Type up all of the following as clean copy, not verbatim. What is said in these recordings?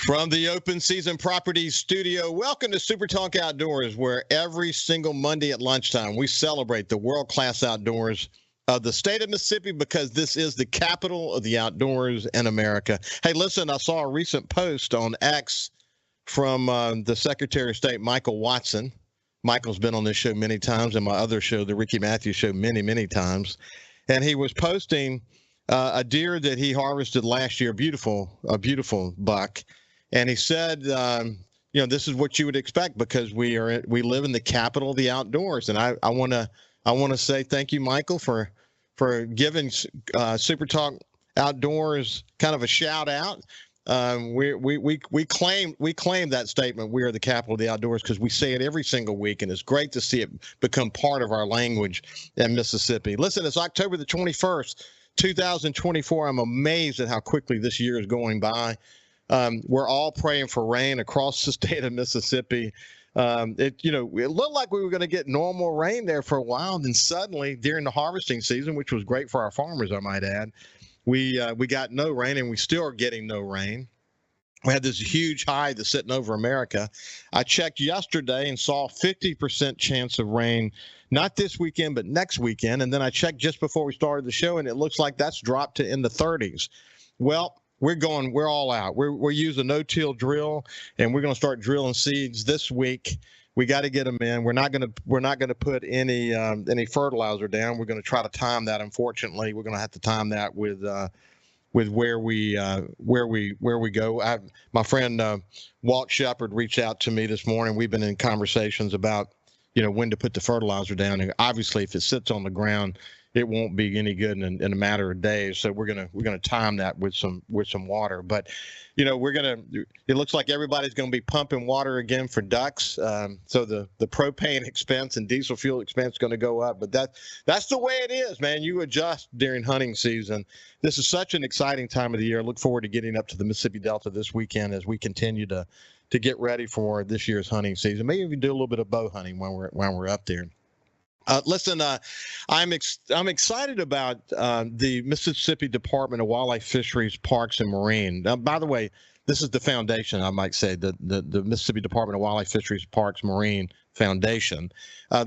From the Open Season Properties Studio, welcome to SuperTalk Outdoors, where every single Monday at lunchtime we celebrate the world-class outdoors of the state of Mississippi, because this is the capital of the outdoors in America. Hey, listen, I saw a recent post on X from the Secretary of State, Michael Watson. Michael's been on this show many times, and my other show, the Ricky Matthews Show, many, many times. And he was posting a deer that he harvested last year, a beautiful buck. And he said, this is what you would expect, because we live in the capital of the outdoors. And I want to say thank you, Michael, for giving SuperTalk Outdoors kind of a shout out. We claim that statement. We are the capital of the outdoors, because we say it every single week, and it's great to see it become part of our language in Mississippi. Listen, it's October the 21st, 2024. I'm amazed at how quickly this year is going by. We're all praying for rain across the state of Mississippi. It looked like we were going to get normal rain there for a while, and then suddenly during the harvesting season, which was great for our farmers, I might add, we got no rain, and we still are getting no rain. We had this huge high that's sitting over America. I checked yesterday and saw 50% chance of rain, not this weekend, but next weekend. And then I checked just before we started the show, and it looks like that's dropped to in the 30s. Well, we're all out. We're using no-till drill, and we're going to start drilling seeds this week. We got to get them in. We're not going to put any fertilizer down. We're going to try to time that. Unfortunately, we're going to have to time that with where we go. My friend Walt Shepard reached out to me this morning. We've been in conversations about when to put the fertilizer down. And obviously, if it sits on the ground, it won't be any good in a matter of days. So we're gonna time that with some water. But it looks like everybody's gonna be pumping water again for ducks. So the propane expense and diesel fuel expense is gonna go up. But that's the way it is, man. You adjust during hunting season. This is such an exciting time of the year. I look forward to getting up to the Mississippi Delta this weekend as we continue to get ready for this year's hunting season. Maybe we do a little bit of bow hunting when we're up there. Listen, I'm excited about the Mississippi Department of Wildlife, Fisheries, Parks, and Marine. Now, by the way, this is the foundation, I might say, the Mississippi Department of Wildlife, Fisheries, Parks, Marine Foundation.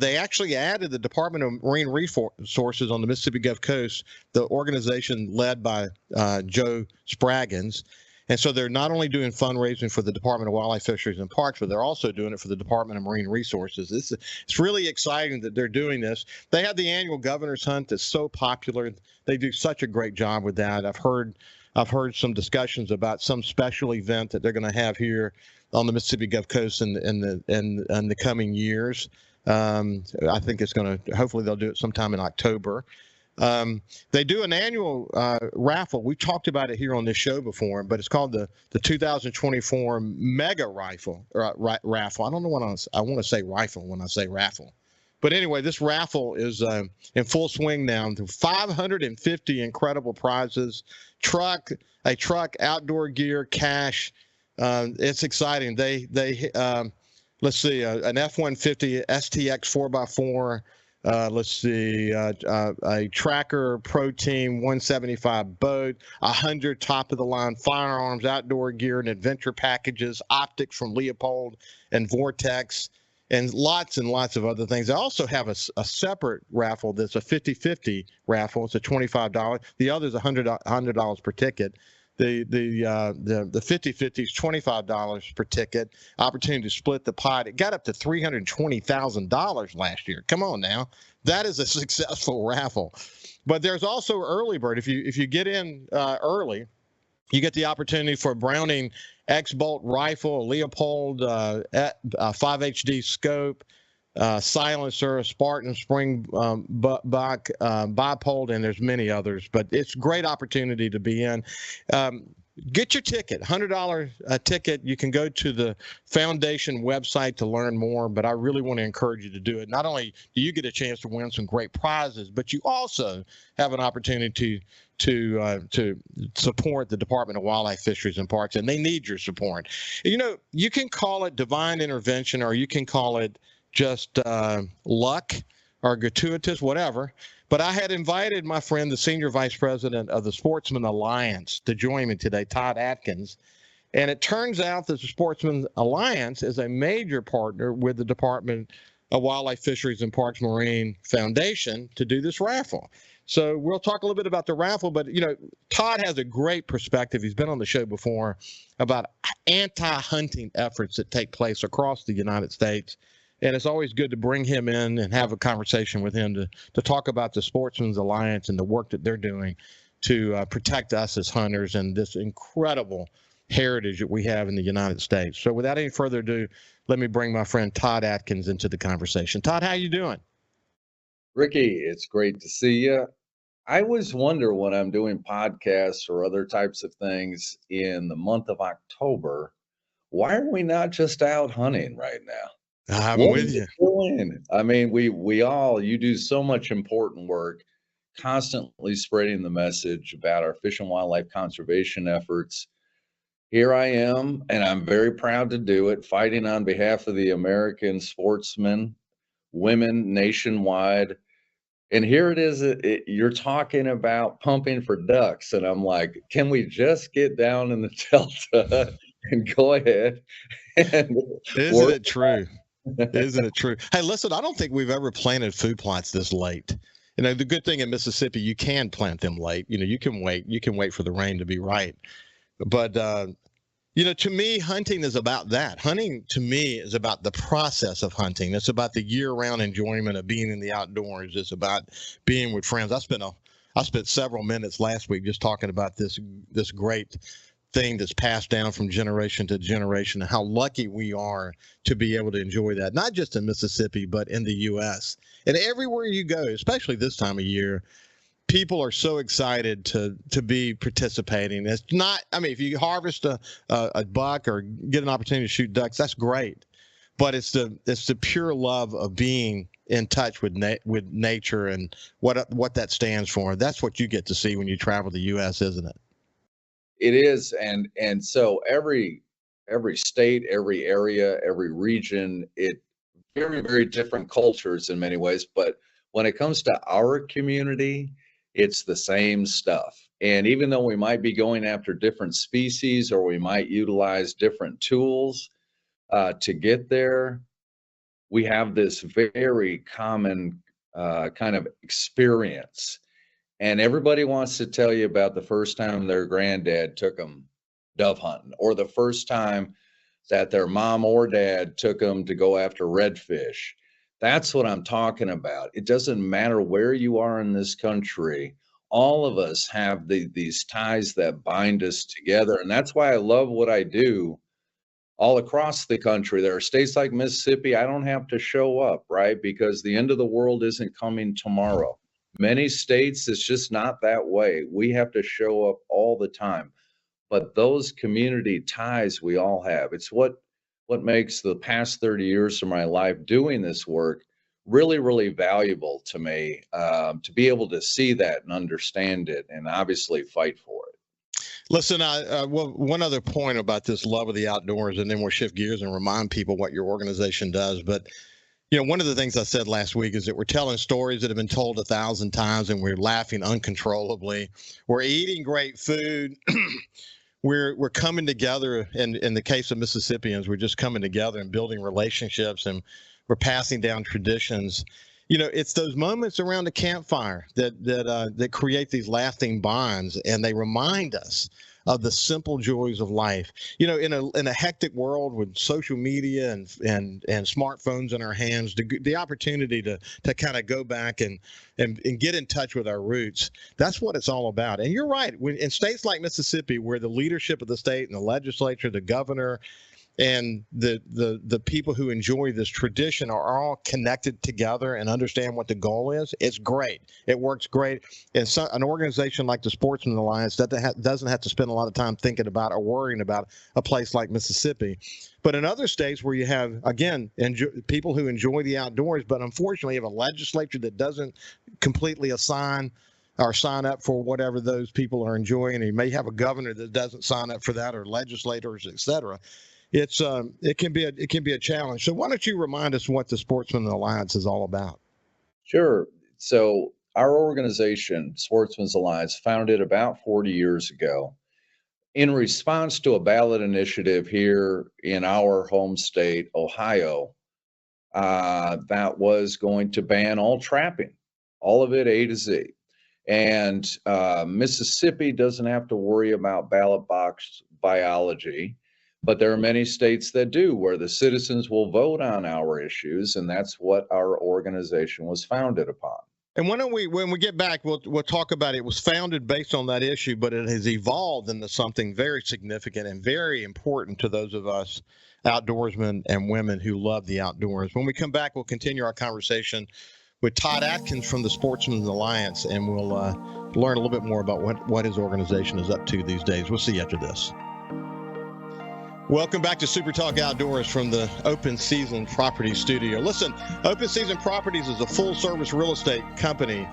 They actually added the Department of Marine Resources on the Mississippi Gulf Coast, the organization led by Joe Spraggins. And so they're not only doing fundraising for the Department of Wildlife, Fisheries, and Parks, but they're also doing it for the Department of Marine Resources. It's really exciting that they're doing this. They have the annual Governor's Hunt that's so popular. They do such a great job with that. I've heard some discussions about some special event that they're going to have here on the Mississippi Gulf Coast in the coming years. I think it's going to. Hopefully, they'll do it sometime in October. They do an annual raffle. We talked about it here on this show before, but it's called the 2024 Mega Raffle. I don't know what I want to say rifle when I say raffle. But anyway, this raffle is in full swing now. 550 incredible prizes, a truck, outdoor gear, cash. It's exciting. They let's see, an F-150 STX 4x4. Let's see, a Tracker Pro Team 175 boat, 100 top-of-the-line firearms, outdoor gear, and adventure packages, optics from Leopold and Vortex, and lots of other things. I also have a separate raffle that's a 50-50 raffle. It's a $25. The other is $100 per ticket. The 50-50 is $25 per ticket. Opportunity to split the pot. It got up to $320,000 last year. Come on now, that is a successful raffle. But there's also early bird. If you get in early, you get the opportunity for a Browning X-Bolt rifle, a Leopold 5HD scope, silencer, a Spartan Spring Buck bipolar, and there's many others. But it's a great opportunity to be in. Get your ticket, $100 ticket. You can go to the foundation website to learn more, but I really want to encourage you to do it. Not only do you get a chance to win some great prizes, but you also have an opportunity to support the Department of Wildlife, Fisheries, and Parks, and they need your support. You can call it divine intervention, or you can call it just luck or gratuitous, whatever. But I had invited my friend, the Senior Vice President of the Sportsmen Alliance, to join me today, Todd Adkins. And it turns out that the Sportsmen Alliance is a major partner with the Department of Wildlife, Fisheries, and Parks Marine Foundation to do this raffle. So we'll talk a little bit about the raffle, but Todd has a great perspective. He's been on the show before about anti-hunting efforts that take place across the United States. And it's always good to bring him in and have a conversation with him to talk about the Sportsmen's Alliance and the work that they're doing to protect us as hunters and this incredible heritage that we have in the United States. So without any further ado, let me bring my friend Todd Adkins into the conversation. Todd, how you doing? Ricky, it's great to see you. I always wonder when I'm doing podcasts or other types of things in the month of October, why are we not just out hunting right now? I'm What with is you. it doing? I mean, you do so much important work, constantly spreading the message about our fish and wildlife conservation efforts. Here I am, and I'm very proud to do it, fighting on behalf of the American sportsmen, women nationwide. And here it is, you're talking about pumping for ducks, and I'm like, can we just get down in the Delta and go ahead and Isn't work? it true? Isn't it true? Hey, listen, I don't think we've ever planted food plots this late. The good thing in Mississippi, you can plant them late. You can wait. You can wait for the rain to be right. But to me, hunting is about that. Hunting to me is about the process of hunting. It's about the year-round enjoyment of being in the outdoors. It's about being with friends. I spent several minutes last week just talking about this great thing that's passed down from generation to generation and how lucky we are to be able to enjoy that, not just in Mississippi, but in the U.S. And everywhere you go, especially this time of year, people are so excited to be participating. It's not, I mean, if you harvest a buck or get an opportunity to shoot ducks, that's great. But it's the pure love of being in touch with nature and what that stands for. That's what you get to see when you travel the U.S., isn't it? It is, and so every state, every area, every region, it very, very different cultures in many ways, but when it comes to our community, it's the same stuff. And even though we might be going after different species or we might utilize different tools to get there, we have this very common kind of experience. And everybody wants to tell you about the first time their granddad took them dove hunting, or the first time that their mom or dad took them to go after redfish. That's what I'm talking about. It doesn't matter where you are in this country. All of us have these ties that bind us together. And that's why I love what I do all across the country. There are states like Mississippi, I don't have to show up, right? Because the end of the world isn't coming tomorrow. Many states, it's just not that way. We have to show up all the time. But those community ties we all have, it's what makes the past 30 years of my life doing this work really, really valuable to me, to be able to see that and understand it and obviously fight for it. Listen, well, one other point about this love of the outdoors, and then we'll shift gears and remind people what your organization does. But one of the things I said last week is that we're telling stories that have been told 1,000 times, and we're laughing uncontrollably. We're eating great food. We're coming together. In the case of Mississippians, we're just coming together and building relationships, and we're passing down traditions. It's those moments around the campfire that create these lasting bonds, and they remind us of the simple joys of life. In a hectic world with social media and smartphones in our hands, the opportunity to kind of go back and get in touch with our roots. That's what it's all about. And you're right. In states like Mississippi, where the leadership of the state and the legislature, the governor, and the people who enjoy this tradition are all connected together and understand what the goal is. It's great. It works great. And so an organization like the Sportsmen Alliance that doesn't have to spend a lot of time thinking about or worrying about a place like Mississippi. But in other states where you have, again, people who enjoy the outdoors, but unfortunately have a legislature that doesn't completely assign or sign up for whatever those people are enjoying, and you may have a governor that doesn't sign up for that, or legislators, et cetera. It can be a challenge. So why don't you remind us what the Sportsman Alliance is all about? Sure. So our organization, Sportsmen's Alliance, founded about 40 years ago. in response to a ballot initiative here in our home state, Ohio, that was going to ban all trapping, all of it A to Z. And Mississippi doesn't have to worry about ballot box biology, but there are many states that do, where the citizens will vote on our issues, and that's what our organization was founded upon. And when we get back, we'll talk about it. It was founded based on that issue, but it has evolved into something very significant and very important to those of us outdoorsmen and women who love the outdoors. When we come back, we'll continue our conversation with Todd Adkins from the Sportsmen Alliance, and we'll learn a little bit more about what his organization is up to these days. We'll see you after this. Welcome back to Super Talk Outdoors from the Open Season Properties Studio. Listen, Open Season Properties is a full-service real estate company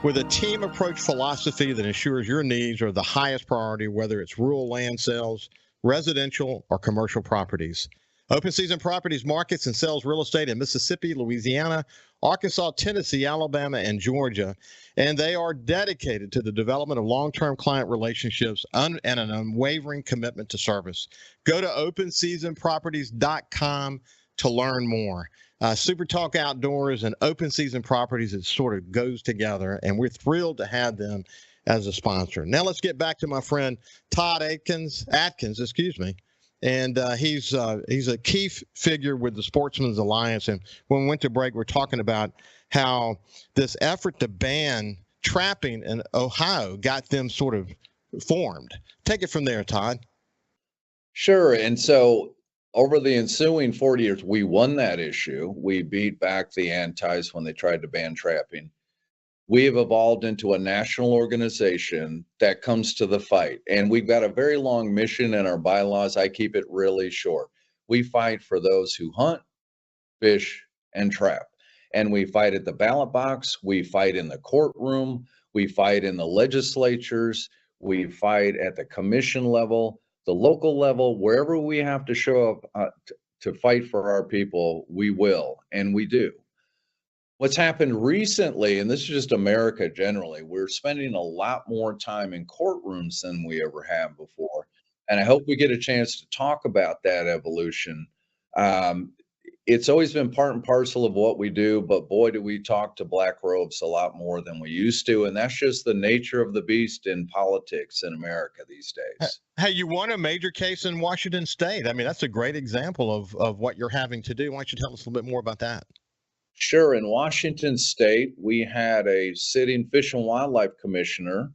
with a team approach philosophy that ensures your needs are the highest priority, whether it's rural land sales, residential, or commercial properties. Open Season Properties markets and sells real estate in Mississippi, Louisiana, Arkansas, Tennessee, Alabama, and Georgia. And they are dedicated to the development of long-term client relationships and an unwavering commitment to service. Go to openseasonproperties.com to learn more. Super Talk Outdoors and Open Season Properties, it sort of goes together, and we're thrilled to have them as a sponsor. Now let's get back to my friend Todd Adkins, and he's a key figure with the Sportsmen's Alliance. And when we went to break, we're talking about how this effort to ban trapping in Ohio got them sort of formed. Take it from there, Todd. Sure. And so over the ensuing 40 years, we won that issue. We beat back the antis when they tried to ban trapping. We have evolved into a national organization that comes to the fight. And we've got a very long mission in our bylaws. I keep it really short. We fight for those who hunt, fish, and trap. And we fight at the ballot box. We fight in the courtroom. We fight in the legislatures. We fight at the commission level, the local level, wherever we have to show up to fight for our people, we will, and we do. What's happened recently, and this is just America generally, we're spending a lot more time in courtrooms than we ever have before. And I hope we get a chance to talk about that evolution. It's always been part and parcel of what we do, but boy, do we talk to black robes a lot more than we used to. And that's just the nature of the beast in politics in America these days. Hey, you won a major case in Washington State. I mean, that's a great example of what you're having to do. Why don't you tell us a little bit more about that? Sure. In Washington State, we had a sitting Fish and Wildlife Commissioner.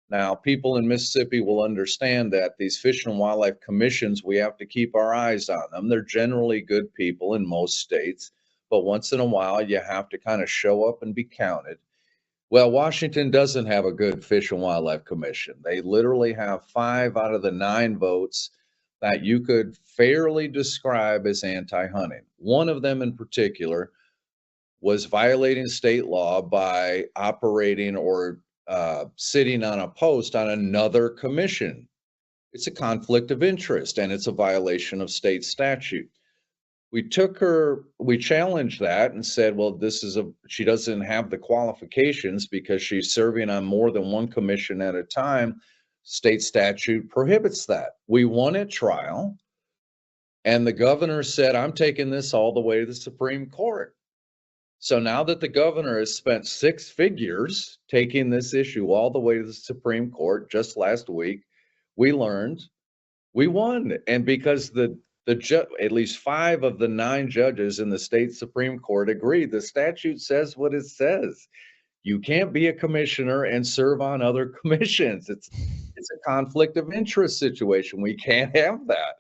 Now, people in Mississippi will understand that these Fish and Wildlife Commissions, we have to keep our eyes on them. They're generally good people in most states, but once in a while, you have to kind of show up and be counted. Well, Washington doesn't have a good Fish and Wildlife Commission. They literally have 5 out of the 9 votes that you could fairly describe as anti-hunting. One of them in particular was violating state law by operating or sitting on a post on another commission. It's a conflict of interest and it's a violation of state statute. We challenged that and said, well, she doesn't have the qualifications because she's serving on more than one commission at a time. State statute prohibits that. We won at trial, and the governor said, I'm taking this all the way to the Supreme Court. So now that the governor has spent 6 figures taking this issue all the way to the Supreme Court just last week, we learned we won. And because at least 5 of the 9 judges in the state Supreme Court agreed, the statute says what it says. You can't be a commissioner and serve on other commissions. It's a conflict of interest situation. We can't have that.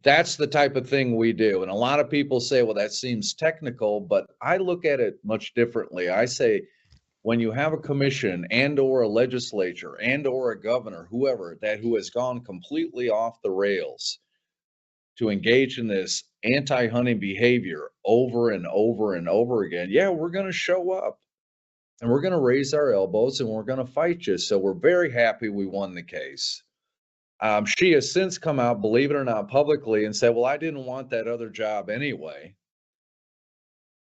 That's the type of thing we do. And a lot of people say, well, that seems technical, but I look at it much differently. I say, when you have a commission and or a legislature and or a governor, whoever, who has gone completely off the rails to engage in this anti-hunting behavior over and over and over again, yeah, we're going to show up and we're going to raise our elbows and we're going to fight you. So we're very happy we won the case. She has since come out, believe it or not, publicly and said, well, I didn't want that other job anyway.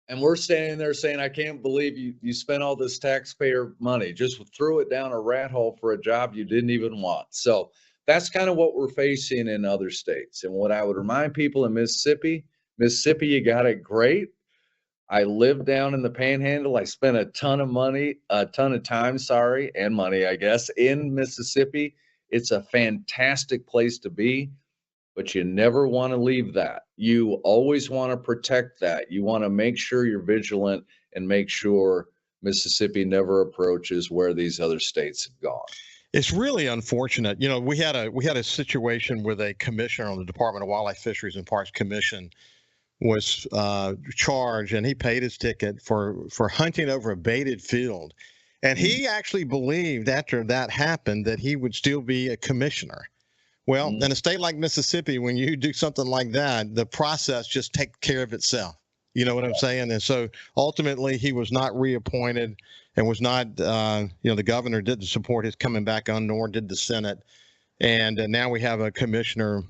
And we're standing there saying, I can't believe you spent all this taxpayer money, just threw it down a rat hole for a job you didn't even want. So that's kind of what we're facing in other states. And what I would remind people in Mississippi, Mississippi, you got it great. I live down in the Panhandle. I spent a ton of time, sorry, and money, I guess, in Mississippi. It's a fantastic place to be, but you never want to leave that. You always want to protect that. You want to make sure you're vigilant and make sure Mississippi never approaches where these other states have gone. It's really unfortunate. You know, we had a situation with a commissioner on the Department of Wildlife, Fisheries, and Parks Commission was charged, and he paid his ticket for hunting over a baited field. And he actually believed after that happened that he would still be a commissioner. Well, in a state like Mississippi, when you do something like that, the process just takes care of itself. You know what I'm saying? And so ultimately, he was not reappointed and was not, the governor didn't support his coming back on, nor did the Senate. And now we have a commissioner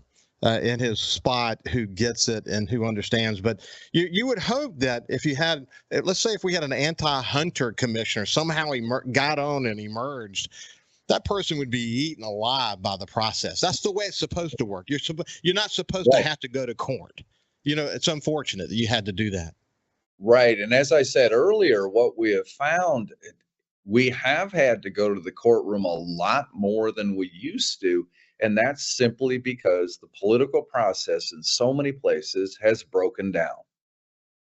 in his spot who gets it and who understands. But you would hope that if you had, let's say if we had an anti-hunter commissioner, somehow he got on and emerged, that person would be eaten alive by the process. That's the way it's supposed to work. You're not supposed to have to go to court. You know, it's unfortunate that you had to do that. Right. And as I said earlier, what we have found, we have had to go to the courtroom a lot more than we used to. And that's simply because the political process in so many places has broken down.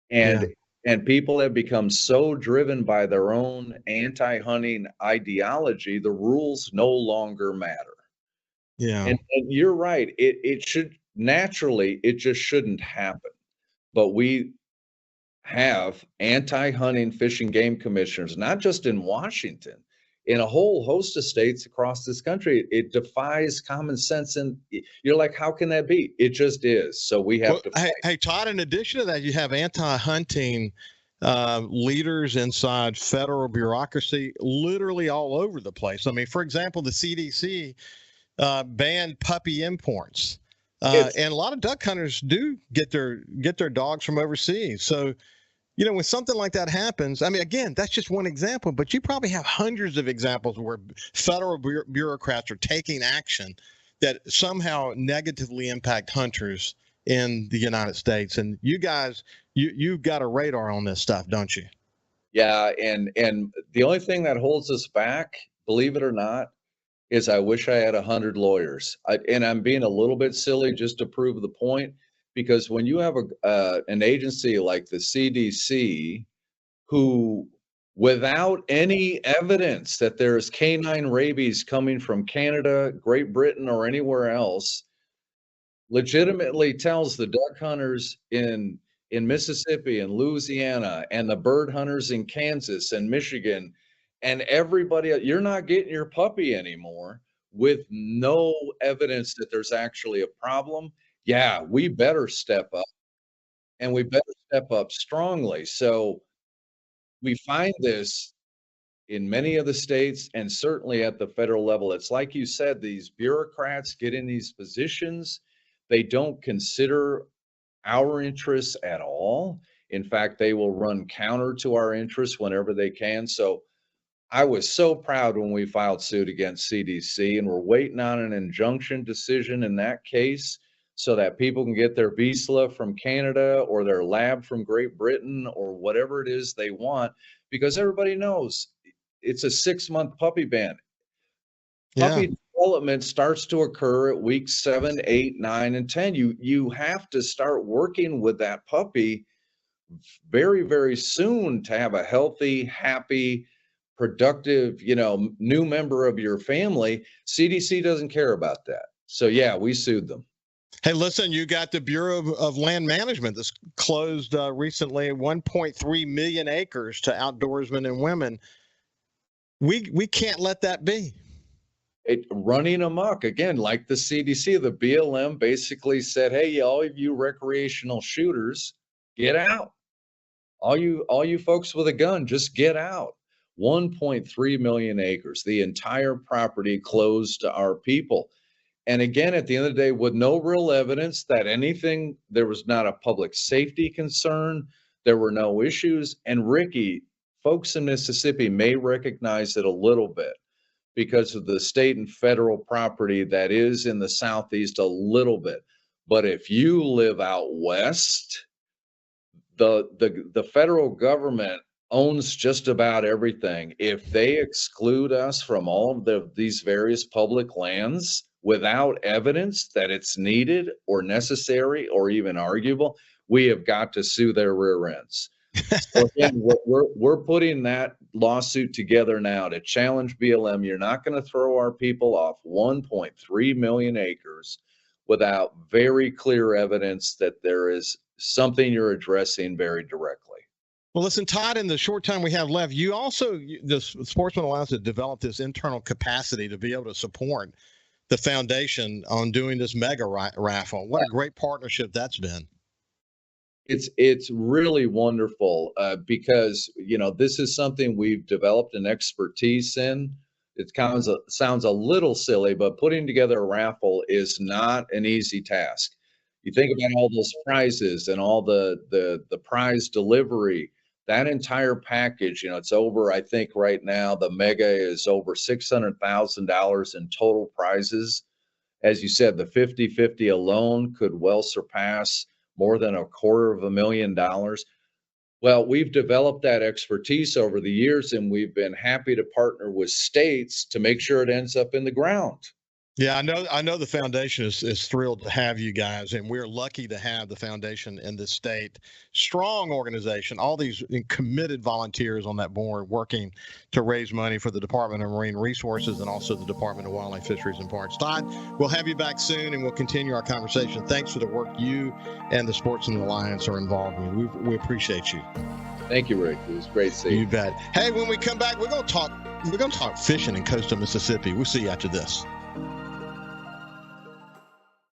And people have become so driven by their own anti-hunting ideology, the rules no longer matter. Yeah. And you're right. It should naturally, it just shouldn't happen. But we have anti-hunting fish and game commissioners, not just in Washington, in a whole host of states across this country. It defies common sense. And you're like, how can that be? It just is. So we have to fight. Hey, Todd, in addition to that, you have anti-hunting leaders inside federal bureaucracy literally all over the place. I mean, for example, the CDC banned puppy imports. And a lot of duck hunters do get their dogs from overseas. So, you know, when something like that happens, I mean, again, that's just one example, but you probably have hundreds of examples where federal bureaucrats are taking action that somehow negatively impact hunters in the United States. And you guys, you've got a radar on this stuff, don't you? Yeah, and the only thing that holds us back, believe it or not, is I wish I had 100 lawyers. And I'm being a little bit silly just to prove the point, because when you have an agency like the CDC, who, without any evidence that there's canine rabies coming from Canada, Great Britain, or anywhere else, legitimately tells the duck hunters in Mississippi and Louisiana and the bird hunters in Kansas and Michigan and everybody, you're not getting your puppy anymore with no evidence that there's actually a problem. Yeah, we better step up, and we better step up strongly. So we find this in many of the states and certainly at the federal level. It's like you said, these bureaucrats get in these positions. They don't consider our interests at all. In fact, they will run counter to our interests whenever they can. So I was so proud when we filed suit against CDC, and we're waiting on an injunction decision in that case so that people can get their VISLA from Canada or their lab from Great Britain or whatever it is they want, because everybody knows it's a 6-month puppy ban. Puppy development starts to occur at weeks 7, 8, 9, and 10. You have to start working with that puppy very, very soon to have a healthy, happy, productive, new member of your family. CDC doesn't care about that. So yeah, we sued them. Hey, listen, you got the Bureau of Land Management that's closed recently 1.3 million acres to outdoorsmen and women. We can't let that be. Running amok again, like the CDC, the BLM basically said, "Hey, all of you recreational shooters, get out. All you folks with a gun, just get out." 1.3 million acres, the entire property closed to our people. And again, at the end of the day, with no real evidence that there was not a public safety concern, There were no issues. And Ricky, folks in Mississippi may recognize it a little bit because of the state and federal property that is in the Southeast a little bit. But if you live out west, the federal government owns just about everything. If they exclude us from all of these various public lands without evidence that it's needed or necessary or even arguable, we have got to sue their rear ends. So again, we're putting that lawsuit together now to challenge BLM. You're not going to throw our people off 1.3 million acres without very clear evidence that there is something you're addressing very directly. Well, listen, Todd, in the short time we have left, the Sportsman allows us to develop this internal capacity to be able to support the foundation on doing this mega raffle. What a great partnership that's been. It's really wonderful because, this is something we've developed an expertise in. It sounds a little silly, but putting together a raffle is not an easy task. You think about all those prizes and all the prize delivery, that entire package, it's over, I think right now, the mega is over $600,000 in total prizes. As you said, the 50-50 alone could well surpass more than $250,000. Well, we've developed that expertise over the years, and we've been happy to partner with states to make sure it ends up in the ground. Yeah, I know the foundation is thrilled to have you guys, and we're lucky to have the foundation in this state. Strong organization, all these committed volunteers on that board working to raise money for the Department of Marine Resources and also the Department of Wildlife, Fisheries, and Parks. Todd, we'll have you back soon, and we'll continue our conversation. Thanks for the work you and the Sportsmen Alliance are involved in. We appreciate you. Thank you, Rick. It was great seeing you. You bet. Hey, when we come back, we're going to talk fishing in coastal Mississippi. We'll see you after this.